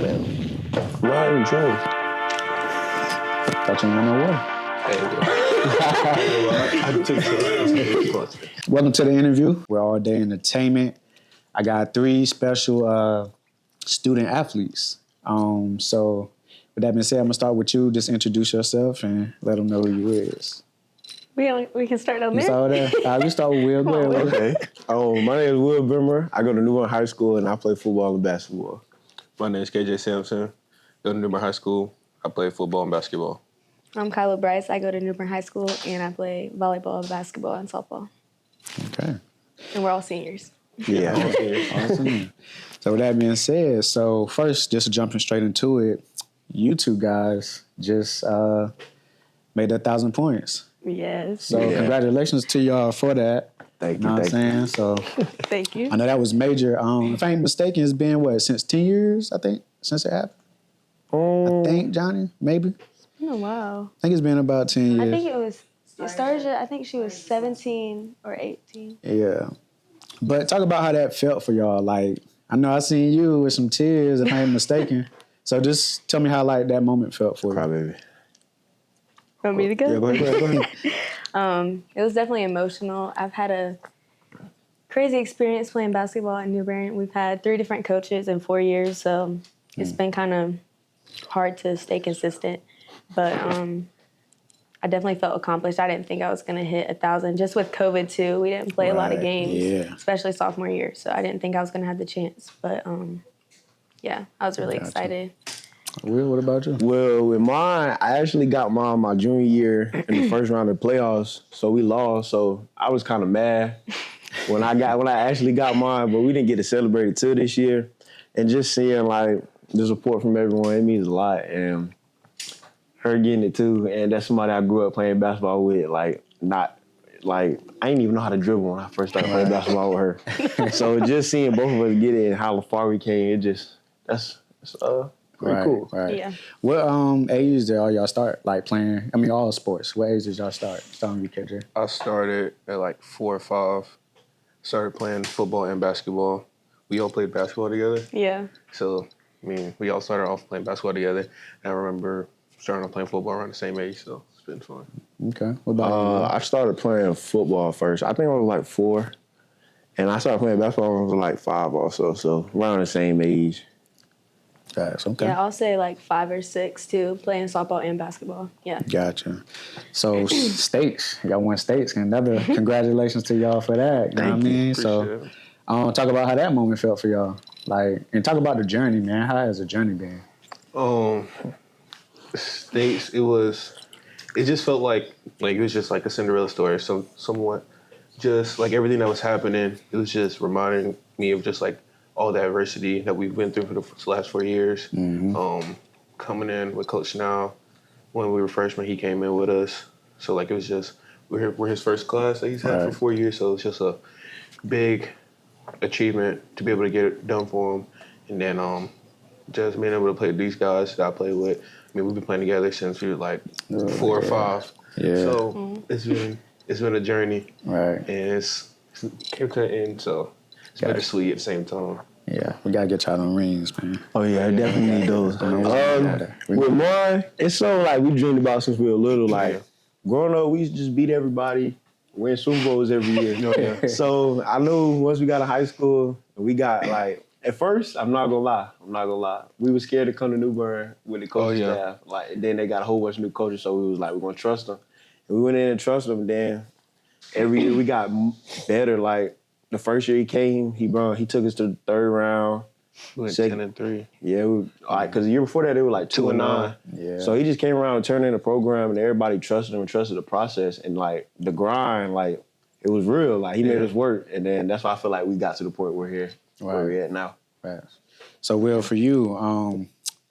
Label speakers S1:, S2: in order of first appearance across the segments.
S1: Will.
S2: Ryan Joe.
S3: Thought you didn't know what. Welcome to the interview. We're All Day Entertainment. I got 3 special student athletes. So with that being said, I'm gonna start with you. Just introduce yourself and let them know who you is.
S1: We can start on
S3: You
S1: there.
S3: start with that? We start with Will. Go ahead, Will.
S2: Okay. My name is Will Brimmer. I go to Bern High School and I play football and basketball.
S4: My name is Kj Sampson. Go to Bern High School. I play football and basketball.
S1: I'm Kyla Brice. I go to Bern High School and I play volleyball, basketball, and softball.
S3: Okay.
S1: And we're all seniors.
S2: Yeah.
S3: Awesome. So with that being said, so first, just jumping straight into it, you 2 guys just made 1,000 points.
S1: Yes.
S3: So congratulations to y'all for that.
S2: Thank you.
S3: Know what I'm saying? So
S1: Thank you.
S3: I know that was major. If I ain't mistaken, it's been since 10 years, I think, since it happened? I think, Johnny, maybe?
S1: Oh, wow.
S3: I think it's been about 10 years.
S1: I think it started, I think she was 17 or 18.
S3: Yeah. But talk about how that felt for y'all. Like, I know I seen you with some tears, if I ain't mistaken. So just tell me how that moment felt for you.
S2: Crybaby.
S1: Want me to go?
S2: Yeah, go ahead.
S1: It was definitely emotional. I've had a crazy experience playing basketball at New Bern. We've had 3 different coaches in 4 years, so it's been kind of hard to stay consistent. But I definitely felt accomplished. I didn't think I was going to hit 1,000. Just with COVID, too, we didn't play a lot of games, especially sophomore year, so I didn't think I was going to have the chance. But, yeah, I was really excited.
S3: Will, what about you?
S2: Well, with mine, I actually got mine my junior year in the first round of the playoffs, so we lost. So I was kind of mad when I actually got mine, but we didn't get to celebrate it till this year. And just seeing the support from everyone, it means a lot. And her getting it too, and that's somebody I grew up playing basketball with. I didn't even know how to dribble when I first started playing basketball with her. So just seeing both of us get it and how far we came, that's pretty cool.
S3: Right.
S1: Yeah.
S3: What age did all y'all start playing? I mean, all sports. What age did y'all start? Starting with you, KJ.
S4: I started at 4 or 5. Started playing football and basketball. We all played basketball together.
S1: Yeah.
S4: So, we all started off playing basketball together. And I remember starting off playing football around the same age, so it's been fun.
S3: Okay. What about you?
S2: I started playing football first. I think I was 4. And I started playing basketball when I was 5 also, so around the same age.
S3: Guys, okay.
S1: Yeah, I'll say 5 or 6 too, playing softball and basketball. Yeah.
S3: Gotcha. So states, y'all won states, and another congratulations to y'all for that. You know what I mean? So talk about how that moment felt for y'all. And talk about the journey, man. How has the journey been?
S4: States, it just felt like it was just like a Cinderella story. So somewhat just everything that was happening, it was just reminding me of just all the adversity that we've been through for the last 4 years. Mm-hmm. Coming in with Coach now, when we were freshmen, he came in with us. So it was just, we're his first class that he's had for 4 years. So it's just a big achievement to be able to get it done for him. And then just being able to play with these guys that I play with. We've been playing together since we were 4 or 5.
S3: Yeah.
S4: So it's been a journey.
S3: Right.
S4: And it's came to an end, so it's bittersweet at the same time.
S3: Yeah, we gotta get y'all them rings, man.
S2: Oh yeah, I definitely need those. With mine, it's so we dreamed about since we were little. Growing up, we used to just beat everybody, win Super Bowls every year. So I knew once we got to high school, we got at first, I'm not gonna lie, we were scared to come to New Bern with the coaching staff. Then they got a whole bunch of new coaches, so we was we're gonna trust them. And we went in and trusted them. And then every year we got better. The first year he came, he took us to the 3rd round.
S4: We went 10-3.
S2: Yeah, because the year before that, they were 2-9.
S3: Yeah.
S2: So he just came around and turned in the program, and everybody trusted him and trusted the process. And, the grind, it was real. He made us work. And then that's why I feel we got to the point we're here, where we're at now.
S3: Right. So, Will, for you,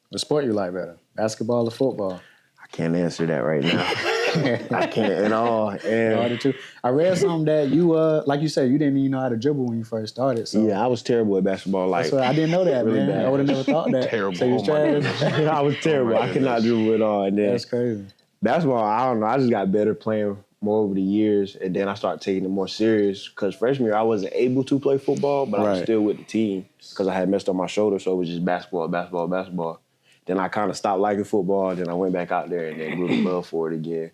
S3: what sport you like better, basketball or football?
S2: I can't answer that right now. I can't at all. And
S3: I read something that you, like you said, you didn't even know how to dribble when you first started. So.
S2: Yeah, I was terrible at basketball.
S3: I didn't know that,
S2: really
S3: man.
S2: bad.
S3: I would have never thought that.
S4: Terrible.
S3: So you was
S2: I was terrible. I could not dribble at all. And then
S3: that's crazy.
S2: basketball, I don't know. I just got better playing more over the years, and then I started taking it more serious because freshman year I wasn't able to play football, but I was still with the team because I had messed up my shoulder, so it was just basketball. Then I kind of stopped liking football, then I went back out there and then grew the love for it again.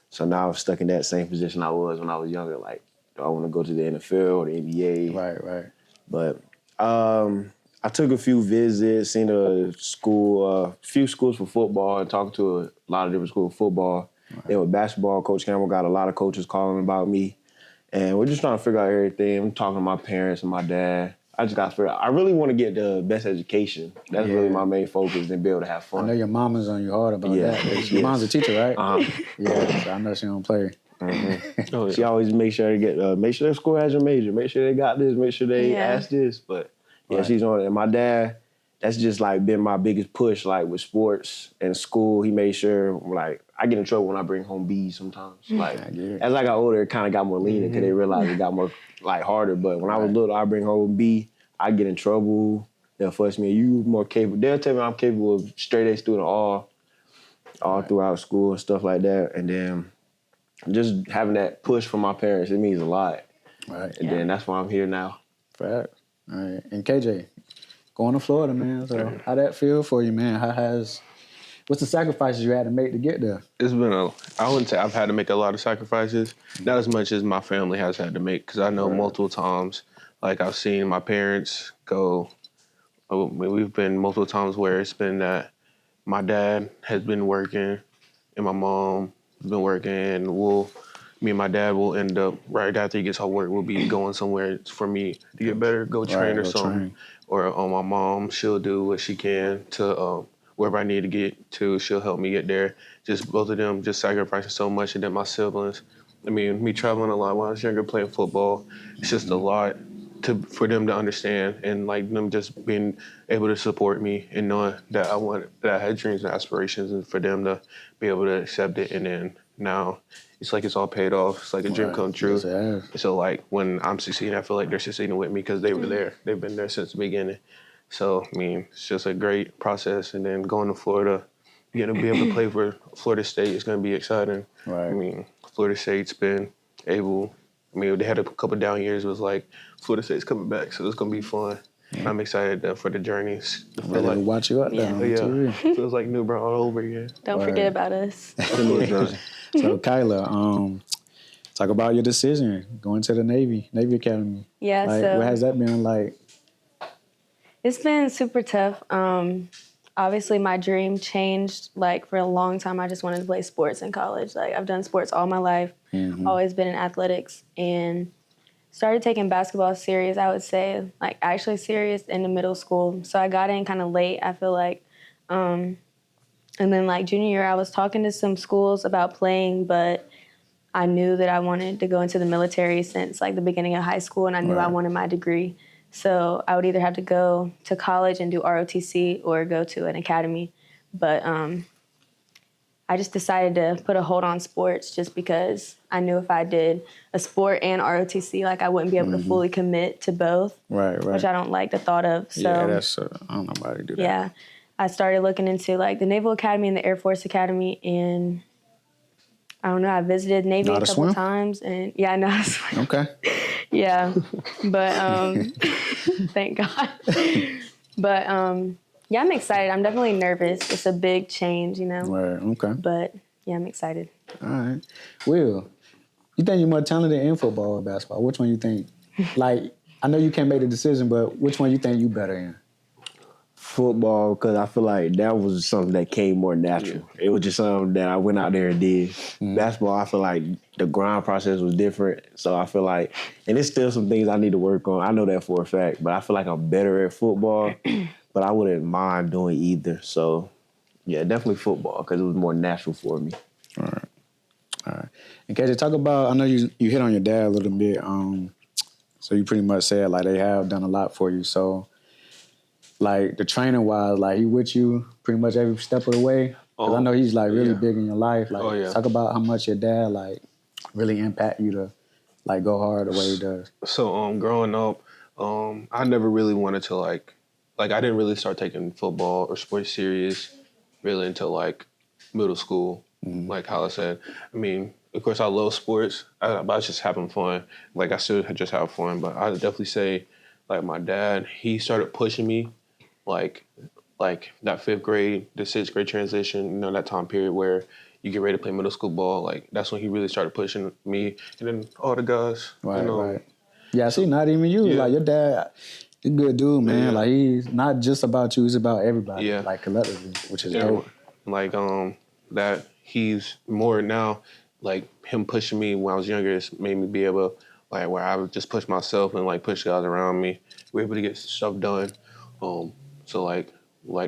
S2: So now I'm stuck in that same position I was when I was younger. Like, do I want to go to the NFL or the NBA?
S3: Right.
S2: But I took a few visits, seen a few schools for football, and talked to a lot of different schools for football. Right. Then with basketball, Coach Campbell got a lot of coaches calling about me. And we're just trying to figure out everything. I'm talking to my parents and my dad. I just got to figure out, I really want to get the best education. That's really my main focus, and be able to have fun.
S3: I know your mama's on you hard about that. Your mom's a teacher, right? Yeah, so I know she don't play.
S2: Mm-hmm. She always make sure their school has your major, make sure they got this, make sure they ask this. But she's on it. And my dad, that's just like been my biggest push, like with sports and school. He made sure, like, I get in trouble when I bring home B's sometimes. Like, as I got older, it kind of got more lenient because they realized it got more like harder. But when I was little, I bring home B, I get in trouble. They'll fuss me. You more capable. They'll tell me I'm capable of straight A student all throughout school and stuff like that. And then just having that push from my parents, it means a lot.
S3: Right.
S2: And then that's why I'm here now.
S3: Fact. All right. And KJ, going to Florida, man. So how that feel for you, man? What's the sacrifices you had to make to get there?
S4: It's been I wouldn't say I've had to make a lot of sacrifices, not as much as my family has had to make, because I know multiple times, like I've seen my parents go, we've been multiple times where it's been that my dad has been working and my mom has been working, and me and my dad will end up, right after he gets off work, we'll be going somewhere for me to get better, go train or something. Or my mom, she'll do what she can to wherever I need to get to, she'll help me get there. Just both of them just sacrificing so much. And then my siblings, I mean, me traveling a lot when I was younger, playing football, it's just a lot for them to understand, and like them just being able to support me and knowing that I had dreams and aspirations, and for them to be able to accept it. And then now it's like it's all paid off. It's like a dream come true. So like when I'm succeeding, I feel like they're succeeding with me because they were there. They've been there since the beginning. So, I mean, it's just a great process. And then going to Florida, getting to be able to play for Florida State is going to be exciting. Right. I mean, Florida State's been able, they had a couple down years. It was like, Florida State's coming back, so it's going to be fun. And I'm excited for the journeys.
S3: Really watch you up there on TV.
S4: Feels like New Bern all over again.
S1: Don't forget about us.
S3: So, Kyla, talk about your decision, going to the Navy Academy.
S1: Yeah,
S3: what has that been like?
S1: It's been super tough. Obviously, my dream changed. Like, for a long time, I just wanted to play sports in college. Like, I've done sports all my life, always been in athletics, and started taking basketball serious, I would say, like, actually serious in the middle school. So I got in kind of late, I feel like. And then, like, junior year, I was talking to some schools about playing, but I knew that I wanted to go into the military since, like, the beginning of high school, and I knew I wanted my degree. So I would either have to go to college and do ROTC or go to an academy. But I just decided to put a hold on sports just because I knew if I did a sport and ROTC, like, I wouldn't be able to fully commit to both. Right. Which I don't like the thought of. So,
S3: I don't know why they do that.
S1: Yeah. I started looking into, like, the Naval Academy and the Air Force Academy, and I don't know, I visited Navy a couple times, and I know how to swim. Okay. Yeah, but thank God. But I'm excited. I'm definitely nervous. It's a big change, you know.
S3: Right. Okay.
S1: But I'm excited.
S3: All right. Will, you think you're more talented in football or basketball? Which one you think? Like, I know you can't make the decision, but which one you think you better in?
S2: Football, because I feel like that was something that came more natural. It was just something that I went out there and did. Basketball, I feel like the grind process was different. So I feel like, and there's still some things I need to work on. I know that for a fact, but I feel like I'm better at football, but I wouldn't mind doing either. So yeah, definitely football, because it was more natural for me.
S3: All right. And Kj, talk about, I know you hit on your dad a little bit. So you pretty much said, like, they have done a lot for you. So, like, the training wise, like, he with you pretty much every step of the way? Because I know he's, like, really big in your life. Like, talk about how much your dad, like, really impact you to, like, go hard the way he does.
S4: So, growing up, I never really wanted to, like, I didn't really start taking football or sports serious really until, like, middle school. Like Kyla said, I mean, of course, I love sports. I was just having fun. Like, I still just have fun. But I would definitely say, like, my dad, he started pushing me, like that 5th grade, the 6th grade transition, you know, that time period where you get ready to play middle school ball. Like, that's when he really started pushing me. And then all the guys,
S3: Right,
S4: you know.
S3: right. Yeah, see, not even you.
S4: Yeah.
S3: Like, your dad, he's a good dude, man.
S4: Yeah.
S3: Like, he's not just about you, he's about everybody.
S4: Yeah.
S3: Like, collectively, which is
S4: Yeah.
S3: dope.
S4: Like, that he's more now, like, him pushing me when I was younger, it's made me be able, like, where I would just push myself and, like, push guys around me. We're able to get stuff done. So, like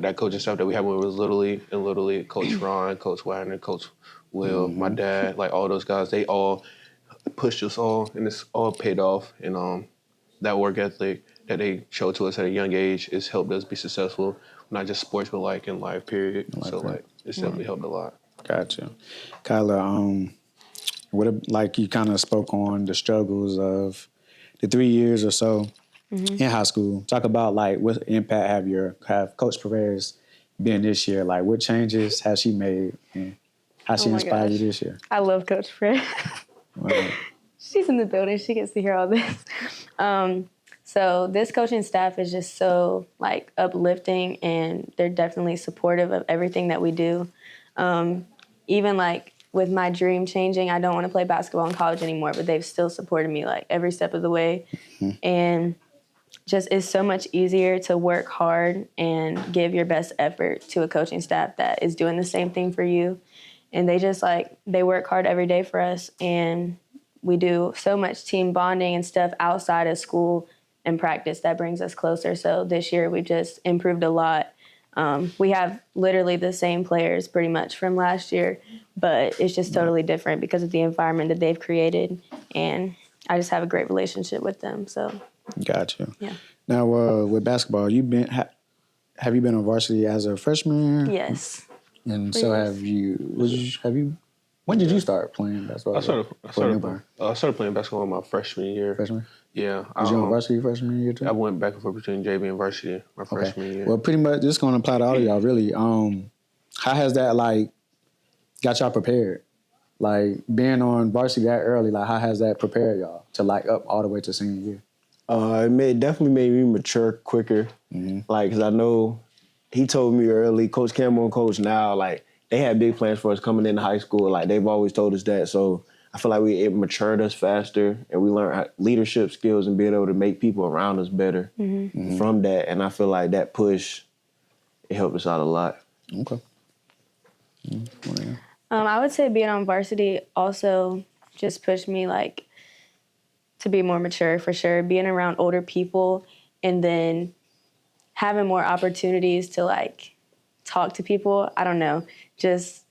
S4: that coaching stuff that we had when we was Little League, and Little League, Coach Ron, Coach Wagner, Coach Will, my dad, like, all those guys, they all pushed us all, and it's all paid off. And that work ethic that they showed to us at a young age has helped us be successful, not just sports, but, like, in life, period. So, like, it's definitely helped a lot.
S3: Gotcha. Kyla, like, you kind of spoke on the struggles of the 3 years or so in high school. Talk about, like, what impact have Coach Perez been this year? Like, what changes has she made, and how she
S1: Oh my
S3: inspired you
S1: gosh.
S3: this year?
S1: I love Coach Fred.
S3: Right.
S1: She's in the building. She gets to hear all this. So this coaching staff is just so, like, uplifting, and they're definitely supportive of everything that we do. Even, like, with my dream changing, I don't want to play basketball in college anymore, but they've still supported me, like, every step of the way. And just it's so much easier to work hard and give your best effort to a coaching staff that is doing the same thing for you. And they just, like, they work hard every day for us, and we do so much team bonding and stuff outside of school and practice that brings us closer. So this year we just improved a lot. We have literally the same players pretty much from last year, but it's just totally different because of the environment that they've created. And I just have a great relationship with them. So,
S3: Gotcha.
S1: yeah.
S3: Now, with basketball, have you been on varsity as a freshman?
S1: Yes.
S3: And so have you? When did you start playing basketball?
S4: I started playing basketball in my freshman year.
S3: Freshman?
S4: Yeah.
S3: Was you on varsity freshman year too?
S4: I went back and forth between JV and varsity my freshman year.
S3: Well, pretty much this is going to apply to all of y'all, really. How has that, like, got y'all prepared? Like, being on varsity that early, like, how has that prepared y'all to, like, up all the way to senior year?
S2: It definitely made me mature quicker. Like, because I know he told me early, Coach Campbell and Coach Now, like, they had big plans for us coming into high school. Like, they've always told us that. So I feel like it matured us faster, and we learned leadership skills and being able to make people around us better from that. And I feel like that push, it helped us out a lot.
S3: Okay.
S1: I would say being on varsity also just pushed me, like, to be more mature for sure. Being around older people and then having more opportunities to, like, talk to people, I don't know, just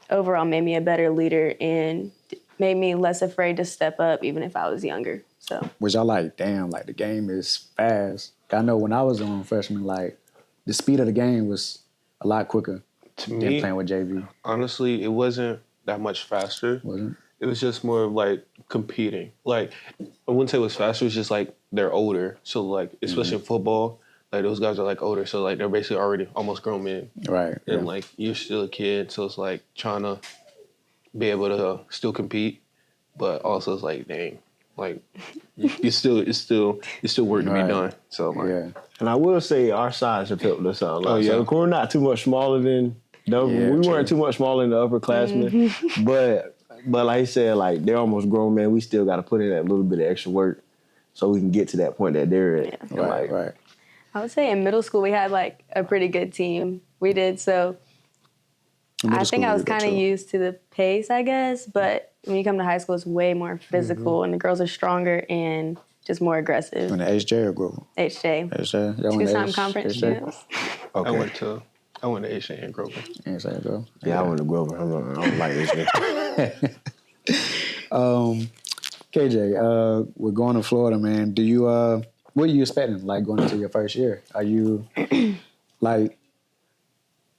S1: overall made me a better leader and made me less afraid to step up even if I was younger. So
S3: Was y'all like, damn, like, the game is fast? I know when I was on freshman, like, the speed of the game was a lot quicker
S4: To
S3: than
S4: me,
S3: playing with JV.
S4: honestly, it wasn't that much faster.
S3: Wasn't
S4: It was just more of, like, competing. Like, I wouldn't say it was faster. It's just, like, they're older. So, like, especially in football, like, those guys are, like, older. So, like, they're basically already almost grown men.
S3: it? Right.
S4: And, like, you're still a kid. So it's, like, trying to be able to still compete. But also it's, like, dang. Like, it's still work to be
S3: Right.
S4: done. So, like,
S3: Yeah.
S2: And I will say our size have helped us out a lot.
S4: Oh, yeah.
S2: So we're not too much smaller than the
S3: Yeah,
S2: we
S3: true.
S2: weren't too much smaller than the upperclassmen. But like I said, like, they're almost grown, man. We still got to put in that little bit of extra work so we can get to that point that they're at. And,
S3: Right,
S2: like,
S3: right.
S1: I would say in middle school we had, like, a pretty good team. We did. So I think I was kind of used to the pace, I guess. But when you come to high school, it's way more physical, and the girls are stronger and just more aggressive.
S3: In the HJ or Grover?
S1: HJ.
S3: HJ? Y'all went to
S1: Two-time
S3: H-
S1: conference
S3: HJ?
S1: champs.
S2: okay.
S4: I went to Asian and Grover.
S3: HJ, bro.
S2: Yeah, I went to Grover. I don't like this.
S3: KJ, we're going to Florida, man. Do you what are you expecting, like, going into your first year? Are you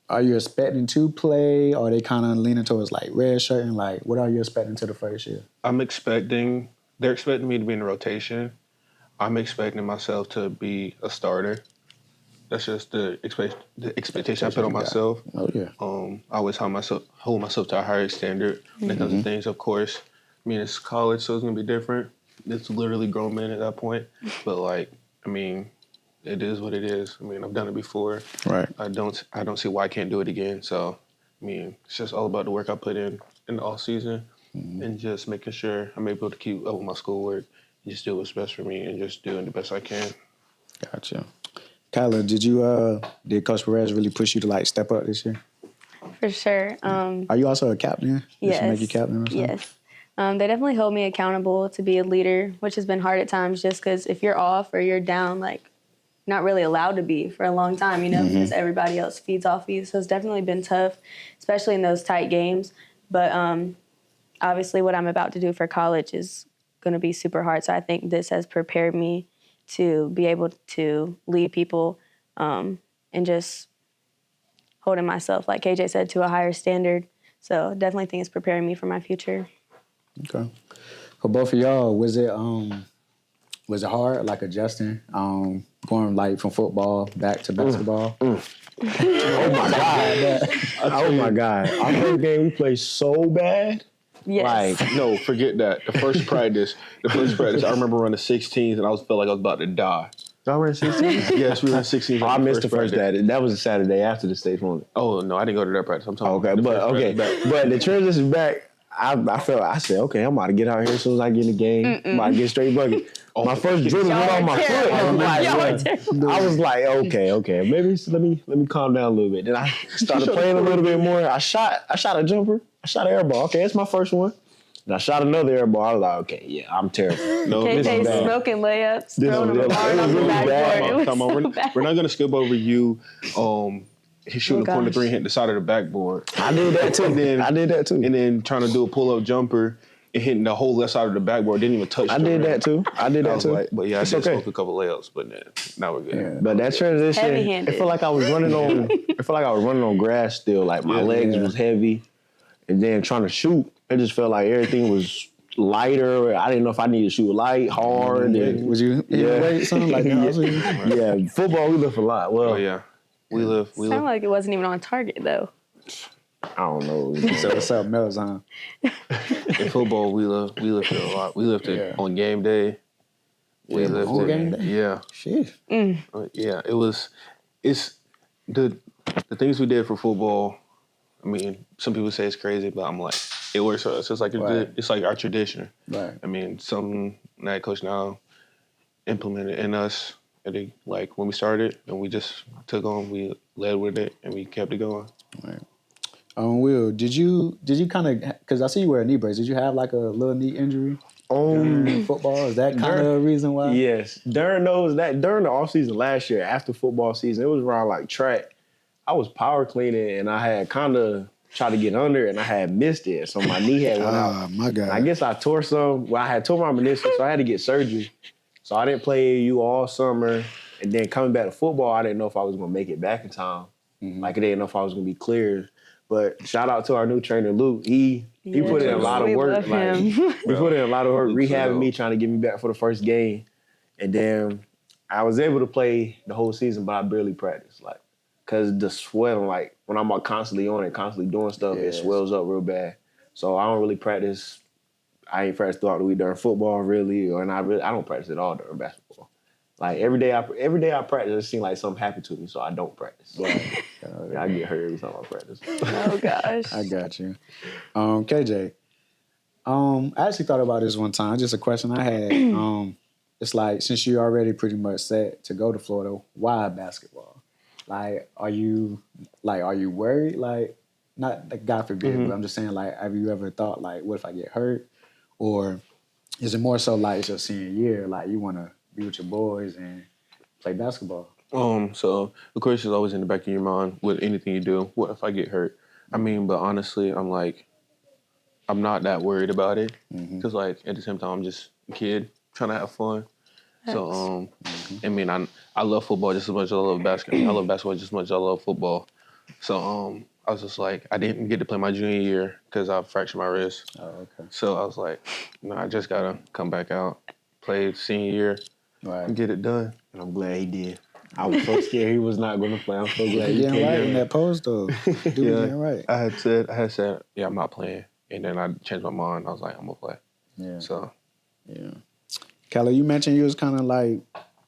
S3: are you expecting to play, or are they kind of leaning towards, like, red shirt, and, like, what are you expecting to the first year?
S4: They're expecting me to be in the rotation. I'm expecting myself to be a starter. That's just the expectation I put on myself.
S3: Oh yeah.
S4: I always hold myself to a higher standard when it comes to things. Of course, I mean it's college, so it's gonna be different. It's literally grown men at that point. But like, I mean, it is what it is. I mean, I've done it before.
S3: Right.
S4: I don't see why I can't do it again. So, I mean, it's just all about the work I put in the off season and just making sure I'm able to keep up with my schoolwork and just do what's best for me and just doing the best I can.
S3: Gotcha. Kyla, did Coach Perez really push you to like step up this year?
S1: For sure.
S3: Are you also a captain?
S1: Yes.
S3: Did she make you captain or something?
S1: Yes. They definitely hold me accountable to be a leader, which has been hard at times just because if you're off or you're down, like, not really allowed to be for a long time, you know, because everybody else feeds off you. So it's definitely been tough, especially in those tight games. But obviously what I'm about to do for college is going to be super hard. So I think this has prepared me to be able to lead people and just holding myself, like KJ said, to a higher standard. So definitely think it's preparing me for my future.
S3: Okay. For both of y'all, was it hard, like adjusting, going like from football back to basketball?
S2: Oh my God. Oh my God. Our first game we played so bad.
S1: Yes.
S2: Like,
S4: No, forget that. The first practice, I remember running 16s and felt like I was about to die.
S2: y'all ran 16?
S4: Yes, we ran 16s.
S2: I missed the first
S4: practice.
S2: day. That was a Saturday after the state tournament.
S4: Oh no, I didn't go to that practice. I'm talking.
S2: Okay,
S4: about the first practice back.
S2: but the transition back, I said, okay, I'm about to get out here as soon as I get in the game. I'm about to get straight bucket. My first dribble went on my foot. I was like, okay, maybe let me calm down a little bit. Then I started playing a little bit more. I shot a jumper. I shot an air ball. Okay, that's my first one. And I shot another air ball. I was like, okay, yeah, I'm terrible.
S4: No, this is
S1: KJ's
S4: bad.
S1: smoking layups, throwing them
S2: was
S1: hard on the
S2: really bad.
S1: backboard. It
S4: Come on,
S1: was so bad.
S4: we're not gonna skip over you. He's shooting a corner
S1: gosh.
S4: three, hitting the side of the backboard.
S2: I did that too.
S4: And then trying to do a pull up jumper and hitting the whole left side of the backboard. Didn't even touch.
S2: I
S4: the
S2: did
S4: rim.
S2: that too. I did
S4: I
S2: that
S4: was
S2: too.
S4: like, but yeah, I
S2: It's
S4: did
S2: okay.
S4: smoke a couple layups, but now we're good.
S3: Yeah.
S2: But that transition,
S1: Heavy-handed.
S2: it felt like I was running on. It felt like I was running on grass still. Like my legs was heavy, and then trying to shoot, it just felt like everything was lighter. I didn't know if I needed to shoot light, hard. And,
S3: Was you weight something like that?
S2: yeah, football we lift a lot. Well,
S4: Oh yeah, we live.
S1: Sounded like it wasn't even on target, though.
S2: I don't know.
S3: So what's up, Melzon?
S4: In football, we lifted a lot. We lifted on game day. We lifted
S3: on game day?
S4: Yeah,
S3: Shit.
S4: yeah. It's the things we did for football. I mean, some people say it's crazy, but I'm like, it works for us. It's like it's like our tradition.
S3: Right.
S4: I mean, something that Coach now implemented in us. Like when we started, and we just took on. We led with it, and we kept it going.
S3: Right. Will, did you kind of, because I see you wear a knee brace, did you have like a little knee injury during football? Is that kind of a reason why?
S2: Yes. During the off season last year, after football season, it was around like track. I was power cleaning and I had kind of tried to get under and I had missed it. So my knee had went out.
S3: Oh, my God.
S2: And I guess I tore some. Well, I had tore my meniscus, so I had to get surgery. So I didn't play AAU all summer. And then coming back to football, I didn't know if I was going to make it back in time. Like I didn't know if I was going to be cleared. But shout out to our new trainer, Luke. He put in a lot of work. Like, he put in a lot of work rehabbing me, trying to get me back for the first game. And then I was able to play the whole season, but I barely practiced. Like, because the swelling, like, when I'm constantly on it, constantly doing stuff, it swells up real bad. So I don't really practice. I ain't practice throughout the week during football, really. I don't practice at all during basketball. Like, every day I practice, it seems like something happened to me, so I don't practice. Like, I get hurt every time I practice.
S1: Oh, gosh.
S3: I got you. KJ, I actually thought about this one time. Just a question I had. It's like, since you're already pretty much set to go to Florida, why basketball? Like, are you worried? Like, not like God forbid, but I'm just saying, like, have you ever thought, like, what if I get hurt? Or is it more so like it's your senior year, like you want to be with your boys and play basketball?
S4: So of course it's always in the back of your mind with anything you do. What if I get hurt? I mean, but honestly, I'm not that worried about it because like at the same time, I'm just a kid trying to have fun. So I mean, I love football just as much as I love basketball. I love basketball just as much as I love football. So I was just like, I didn't get to play my junior year because I fractured my wrist.
S3: Oh, okay.
S4: So I was like, no, I just gotta come back out, play senior year,
S3: Right.
S4: and get it done.
S2: And I'm glad he did. I was so scared he was not going to play. I'm so glad
S3: You
S2: you
S3: getting
S2: came
S3: right
S2: in.
S3: in that post, though. Dude, getting right.
S4: I had said, yeah, I'm not playing. And then I changed my mind. I was like, I'm going to play.
S3: Yeah.
S4: So.
S3: Yeah. Kyla, you mentioned you was kind of like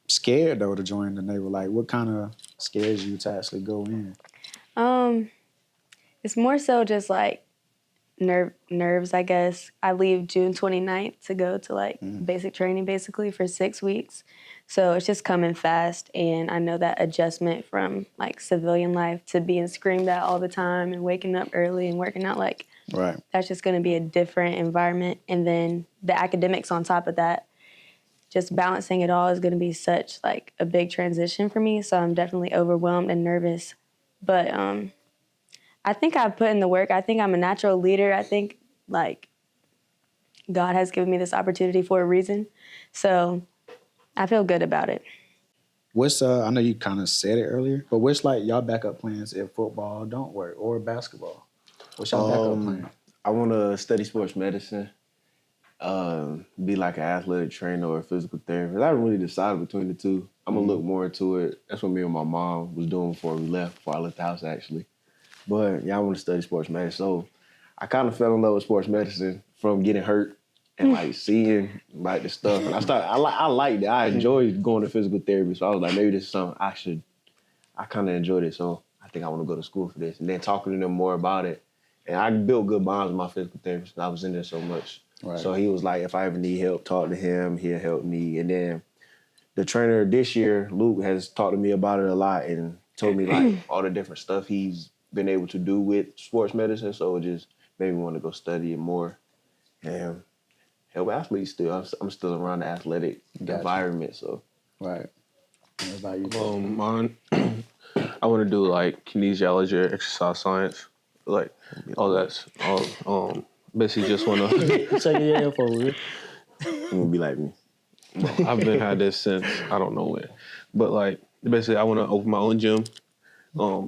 S3: scared, though, to join the Naval. Like, what kind of scares you to actually go in?
S1: It's more so just like nerves, I guess. I leave June 29th to go to like basic training basically for 6 weeks. So it's just coming fast, and I know that adjustment from like civilian life to being screamed at all the time and waking up early and working out, like
S3: Right.
S1: that's just going to be a different environment. And then the academics on top of that, just balancing it all is going to be such like a big transition for me. So I'm definitely overwhelmed and nervous. But I think I've put in the work. I think I'm a natural leader. I think like God has given me this opportunity for a reason. So I feel good about it.
S3: What's I know you kind of said it earlier, but what's like y'all backup plans if football don't work or basketball? What's y'all backup plan?
S2: I want to study sports medicine, be like an athletic trainer or a physical therapist. I haven't really decided between the two. I'm going to look more into it. That's what me and my mom was doing before I left the house, actually. But, yeah, I want to study sports medicine. So I kind of fell in love with sports medicine from getting hurt and, like, seeing, like, the stuff. And I liked it. I enjoyed going to physical therapy. So I was like, maybe this is something I kind of enjoyed it. So I think I want to go to school for this. And then talking to them more about it. And I built good bonds with my physical therapist. I was in there so much.
S3: Right.
S2: So he was like, if I ever need help, talk to him. He'll help me. And then the trainer this year, Luke, has talked to me about it a lot and told me like all the different stuff he's been able to do with sports medicine. So it just made me want to go study it more. And help athletes still. I'm still around the athletic environment. So
S3: Right. What about you?
S4: Mine, I want to do like kinesiology or exercise science, like all that's all. Basically, just want to.
S3: Take your ear for it.
S2: you gonna be like me.
S4: I've been had this since I don't know when, but like basically, I want to open my own gym,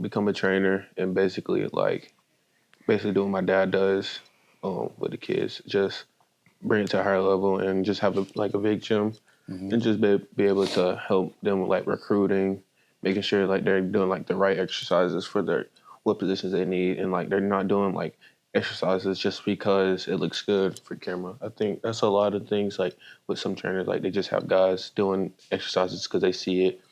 S4: become a trainer, and basically do what my dad does, with the kids, just bring it to a higher level and just have a big gym. And just be able to help them with like recruiting, making sure like they're doing like the right exercises for what positions they need, and like they're not doing like exercises just because it looks good for camera. I think that's a lot of things like with some trainers, like they just have guys doing exercises because they see it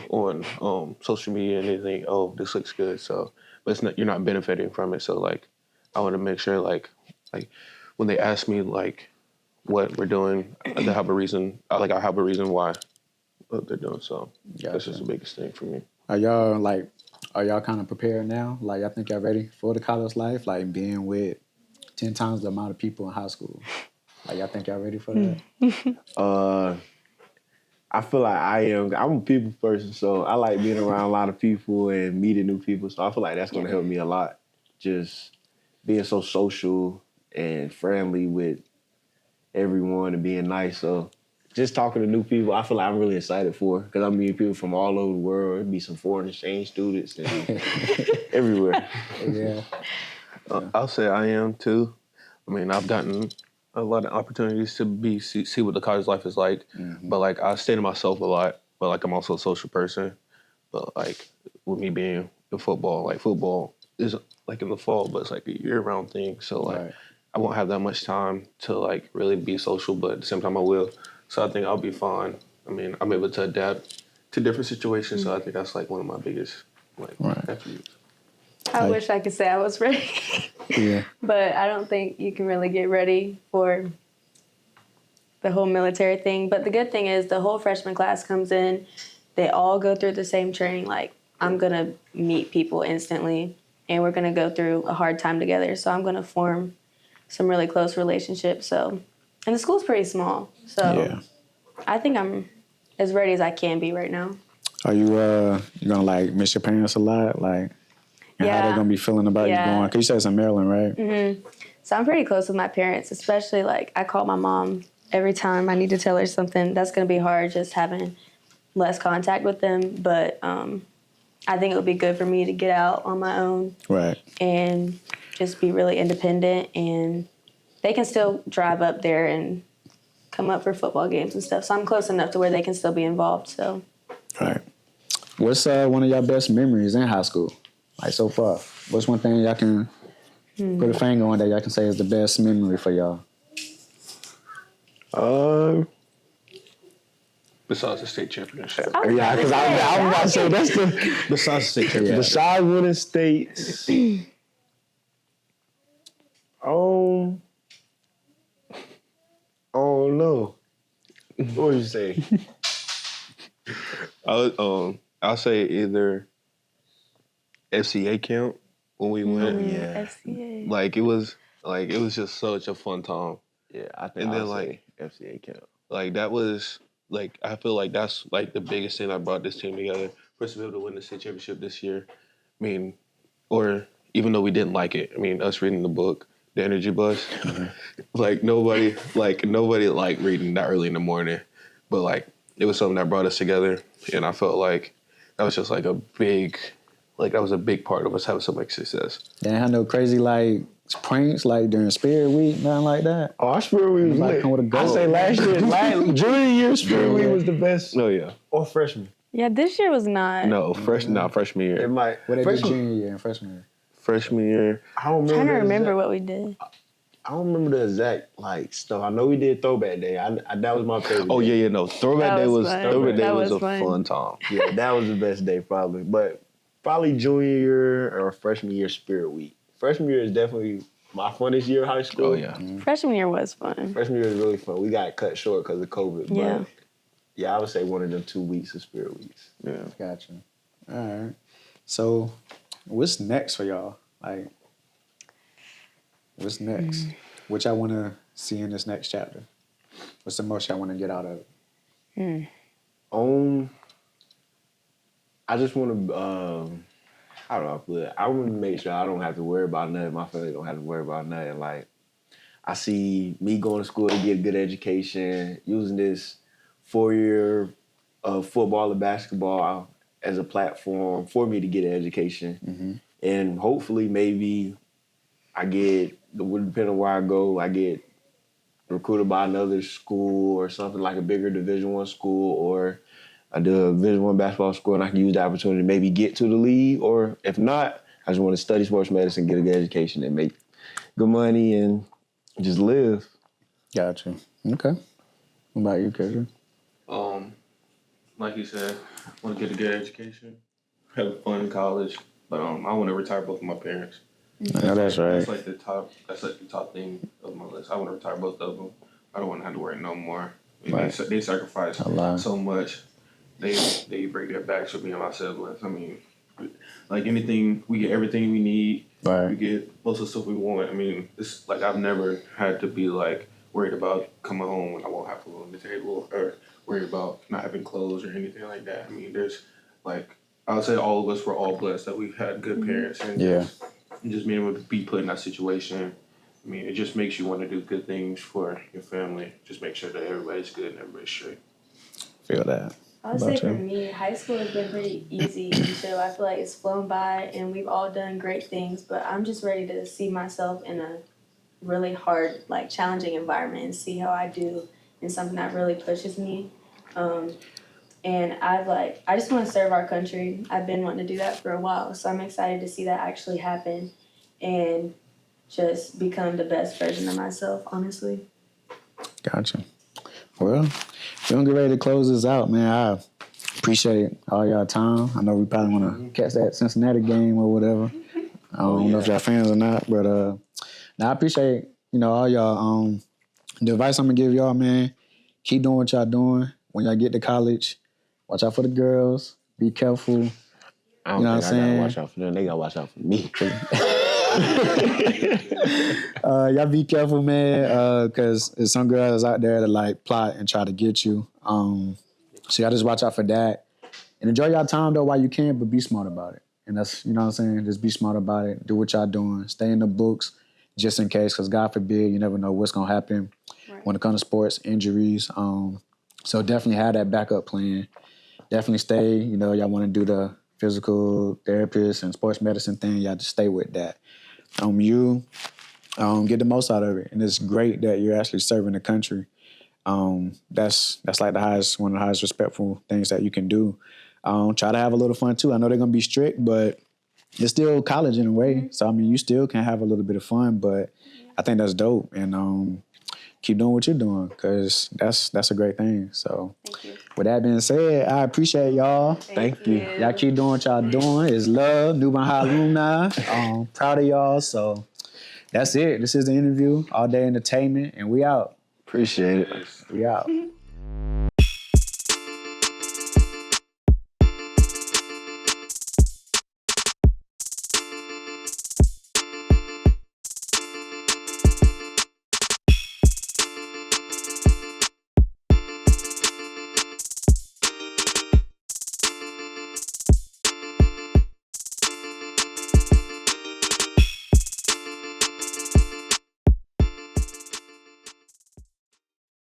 S4: on social media and they think, oh, this looks good. So, but it's not, you're not benefiting from it. So like, I want to make sure like when they ask me like what we're doing, they have a reason. I have a reason why what they're doing. So that's just the biggest thing for me.
S3: Are y'all kind of prepared now? Like, I think y'all ready for the college life? Like, being with 10 times the amount of people in high school. Like, y'all think y'all ready for that?
S2: I feel like I am. I'm a people person, so I like being around a lot of people and meeting new people. So I feel like that's going to help me a lot. Just being so social and friendly with everyone and being nice. So just talking to new people, I feel like I'm really excited for, because I'm meeting people from all over the world. It'd be some foreign exchange students and everywhere.
S3: Yeah.
S4: I'll say I am too. I mean, I've gotten a lot of opportunities to see what the college life is like, but like I stay to myself a lot. But like I'm also a social person. But like with me being in football, like football is like in the fall, but it's like a year-round thing. So like I won't have that much time to like really be social, but at the same time I will. So I think I'll be fine. I mean, I'm able to adapt to different situations. So I think that's like one of my biggest attributes.
S1: I wish I could say I was ready.
S3: Yeah.
S1: But I don't think you can really get ready for the whole military thing. But the good thing is the whole freshman class comes in. They all go through the same training. Like, I'm going to meet people instantly, and we're going to go through a hard time together. So I'm going to form some really close relationships. So, and the school's pretty small. So I think I'm as ready as I can be right now.
S3: Are you you gonna like miss your parents a lot? Like, and how they gonna be feeling about you going? Cause you said it's in Maryland, right?
S1: Mm-hmm. So I'm pretty close with my parents, especially like I call my mom every time I need to tell her something. That's gonna be hard, just having less contact with them. But I think it would be good for me to get out on my own,
S3: right,
S1: and just be really independent. And they can still drive up there and come up for football games and stuff. So I'm close enough to where they can still be involved. So,
S3: right. What's one of your best memories in high school? Like so far? What's one thing y'all can put a finger on that y'all can say is the best memory for y'all?
S4: Besides the state championship.
S2: Yeah, because I was about to say that's the
S4: Besides the state championship.
S2: besides winning states. I don't know. What would you say?
S4: I'll say either FCA camp when we went.
S2: Yeah.
S1: FCA.
S4: Like it was just such a fun time.
S2: Yeah, I think
S4: And then,
S2: I'll
S4: like-
S2: say FCA camp.
S4: Like that was like I feel like that's like the biggest thing that brought this team together. For us to be able to win the state championship this year. I mean, or even though we didn't like it. I mean, us reading the book, The Energy Bus, like nobody liked reading that early in the morning. But like it was something that brought us together, and I felt like that was just like a big part of us having so much success.
S3: They didn't have no crazy like pranks like during Spirit Week, nothing like that.
S2: Oh, our Spirit Week was
S3: Like,
S2: lit.
S3: come with a
S2: I
S3: goal.
S2: say last year, junior year Spirit Week was the best.
S4: Oh yeah,
S2: Or freshman.
S1: Yeah, this year was not.
S4: no freshman
S2: It
S4: year.
S2: might.
S3: What they did
S2: freshman,
S3: junior year and freshman year?
S4: Freshman year,
S2: I don't
S1: I'm trying to
S2: the
S1: remember
S2: exact-
S1: what we did.
S2: I don't remember the exact like stuff. I know we did Throwback Day. That was my favorite.
S4: oh
S2: day.
S4: yeah, no. Throwback
S1: That
S4: Day
S1: was
S4: was
S1: fun.
S4: Throwback Day
S1: That
S4: was
S1: was
S4: a
S1: fun.
S4: fun time.
S2: Yeah, that was the best day probably. But probably junior year or freshman year Spirit Week. Freshman year is definitely my funnest year of high school.
S4: Oh yeah.
S1: Freshman year was fun.
S2: Freshman year was really fun. We got cut short because of COVID.
S1: Yeah.
S2: But yeah, I would say one of them 2 weeks of Spirit Weeks.
S4: Yeah.
S3: Gotcha. All right. So, what's next for y'all? Like, what's next? What y'all want to see in this next chapter? What's the most y'all want to get out of it?
S2: I just want to, how do I put it? I want to make sure I don't have to worry about nothing. My family don't have to worry about nothing. Like, I see me going to school to get a good education, using this 4-year of football and basketball as a platform for me to get an education. And hopefully maybe I get, depending on where I go, I get recruited by another school or something like a bigger Division I school, or I do a Division I basketball school and I can use the opportunity to maybe get to the league. Or if not, I just want to study sports medicine, get a good education, and make good money and just live.
S3: Gotcha. Okay. What about you, Kj?
S4: Like you said, I want to get a good education, have fun in college, but I want to retire both of my parents.
S3: No, that's right.
S4: That's like the top thing of my list. I want to retire both of them. I don't want to have to worry no more.
S3: Right.
S4: They sacrifice
S3: A lot.
S4: so much. They break their backs for me and my siblings. I mean, like anything, we get everything we need.
S3: Right.
S4: We get most of the stuff we want. I mean, it's like I've never had to be like worried about coming home when I won't have food on the table, or worried about not having clothes or anything like that. I mean, there's like, I would say all of us were all blessed that we've had good parents, and
S3: Yeah.
S4: just being able to be put in that situation. I mean, it just makes you want to do good things for your family. Just make sure that everybody's good and everybody's straight.
S3: Feel that.
S1: I would say
S3: About
S1: for
S3: you?
S1: me, high school has been pretty easy and chill. I feel like it's flown by and we've all done great things, but I'm just ready to see myself in a really hard, like challenging environment and see how I do in something that really pushes me. And I just want to serve our country. I've been wanting to do that for a while, so I'm excited to see that actually happen and just become the best version of myself, honestly.
S3: Gotcha. Well, we're going to get ready to close this out, man. I appreciate all y'all time. I know we probably want to catch that Cincinnati game or whatever. I don't know if y'all fans or not, but I appreciate, all y'all. The advice I'm going to give y'all, man, keep doing what y'all doing. When y'all get to college, watch out for the girls. Be careful.
S2: I don't
S3: You know
S2: think
S3: what I'm
S2: I gotta
S3: saying?
S2: watch out for them. They gotta watch out for me.
S3: Y'all be careful, man, because there's some girls out there that like plot and try to get you. So y'all just watch out for that. And enjoy y'all time though while you can, but be smart about it. And that's, you know what I'm saying? Just be smart about it. Do what y'all doing. Stay in the books just in case, because God forbid, you never know what's going to happen when it comes to sports, injuries. So definitely have that backup plan. Definitely stay, y'all want to do the physical therapist and sports medicine thing, y'all just stay with that. Get the most out of it. And it's great that you're actually serving the country. That's like one of the highest respectful things that you can do. Try to have a little fun too. I know they're gonna be strict, but it's still college in a way. So I mean, you still can have a little bit of fun, but I think that's dope. And keep doing what you're doing, because that's a great thing. So
S1: Thank you.
S3: with that being said, I appreciate y'all.
S1: Thank you.
S3: Y'all keep doing what y'all doing. It's love, New Bern High alumni. Proud of y'all. So that's it. This is the interview, All Day Entertainment, and we out.
S2: Appreciate it.
S3: We out.